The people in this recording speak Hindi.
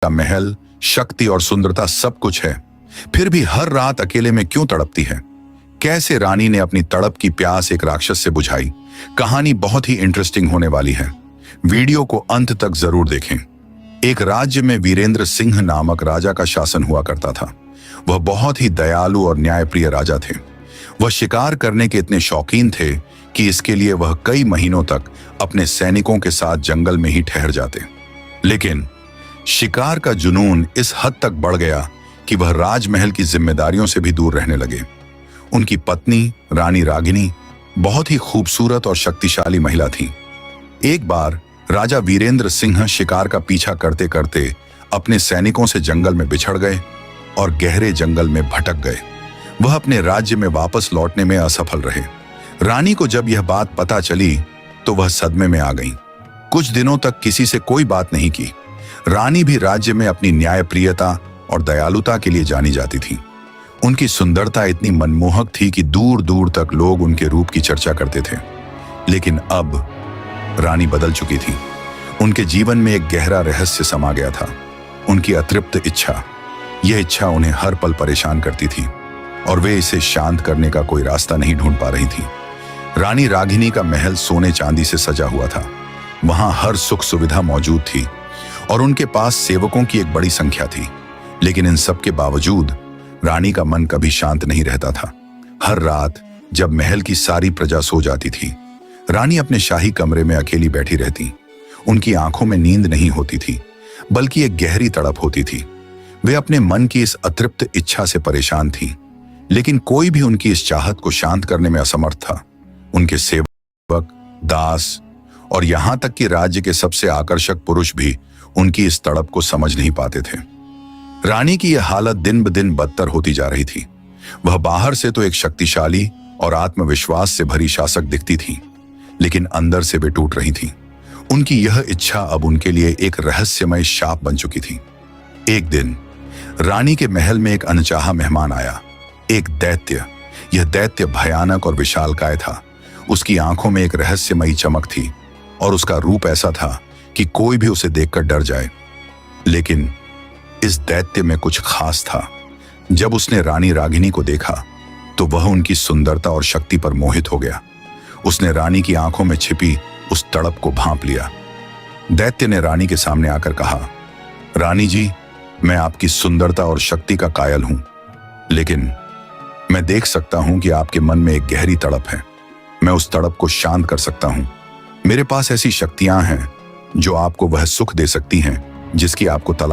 का महल, शक्ति और सुंदरता सब कुछ है, फिर भी हर रात अकेले में क्यों तड़पती है? कैसे रानी ने अपनी तड़प की प्यास एक राक्षस से बुझाई? कहानी बहुत ही इंटरेस्टिंग होने वाली है। वीडियो को अंत तक जरूर देखें। एक राज्य में वीरेंद्र सिंह नामक राजा का शासन हुआ करता था। वह बहुत ही दयालु और न्यायप्रिय राजा थे। वह शिकार करने के इतने शौकीन थे कि इसके लिए वह कई महीनों तक अपने सैनिकों के साथ जंगल में ही ठहर जाते। लेकिन शिकार का जुनून इस हद तक बढ़ गया कि वह राजमहल की जिम्मेदारियों से भी दूर रहने लगे। उनकी पत्नी रानी रागिनी बहुत ही खूबसूरत और शक्तिशाली महिला थी। एक बार राजा वीरेंद्र सिंह शिकार का पीछा करते करते अपने सैनिकों से जंगल में बिछड़ गए और गहरे जंगल में भटक गए। वह अपने राज्य में वापस लौटने में असफल रहे। रानी को जब यह बात पता चली तो वह सदमे में आ गई। कुछ दिनों तक किसी से कोई बात नहीं की। रानी भी राज्य में अपनी न्यायप्रियता और दयालुता के लिए जानी जाती थी। उनकी सुंदरता इतनी मनमोहक थी कि दूर दूर तक लोग उनके रूप की चर्चा करते थे। लेकिन अब रानी बदल चुकी थी। उनके जीवन में एक गहरा रहस्य समा गया था, उनकी अतृप्त इच्छा। यह इच्छा उन्हें हर पल परेशान करती थी और वे इसे शांत करने का कोई रास्ता नहीं ढूंढ पा रही थी। रानी रागिनी का महल सोने चांदी से सजा हुआ था। वहां हर सुख सुविधा मौजूद थी और उनके पास सेवकों की एक बड़ी संख्या थी। लेकिन इन सब के बावजूद रानी का मन कभी शांत नहीं रहता था। हर रात जब महल की सारी प्रजा सो जाती थी, रानी अपने शाही कमरे में अकेली बैठी रहती। उनकी आंखों में नींद नहीं होती थी, बल्कि एक गहरी तड़प होती थी। वे अपने मन की इस अतृप्त इच्छा से परेशान थी, लेकिन कोई भी उनकी इस चाहत को शांत करने में असमर्थ था। उनके सेवक, दास और यहां तक कि राज्य के सबसे आकर्षक पुरुष भी उनकी इस तड़प को समझ नहीं पाते थे। रानी की यह हालत दिन ब दिन बदतर होती जा रही थी। वह बाहर से तो एक शक्तिशाली और आत्मविश्वास से भरी शासक दिखती थी, लेकिन अंदर से वे टूट रही थी। उनकी यह इच्छा अब उनके लिए एक रहस्यमय शाप बन चुकी थी। एक दिन रानी के महल में एक अनचाहा मेहमान आया, एक दैत्य। यह दैत्य भयानक और विशालकाय था। उसकी आंखों में एक रहस्यमयी चमक थी और उसका रूप ऐसा था कि कोई भी उसे देखकर डर जाए। लेकिन इस दैत्य में कुछ खास था। जब उसने रानी रागिनी को देखा तो वह उनकी सुंदरता और शक्ति पर मोहित हो गया। उसने रानी की आंखों में छिपी उस तड़प को भांप लिया। दैत्य ने रानी के सामने आकर कहा, रानी जी, मैं आपकी सुंदरता और शक्ति का कायल हूं, लेकिन मैं देख सकता हूं कि आपके मन में एक गहरी तड़प है। मैं उस तड़प को शांत कर सकता हूं। मेरे पास ऐसी शक्तियां हैं जो आपको वह सुख दे सकती हैं जिसकी आपको तलाश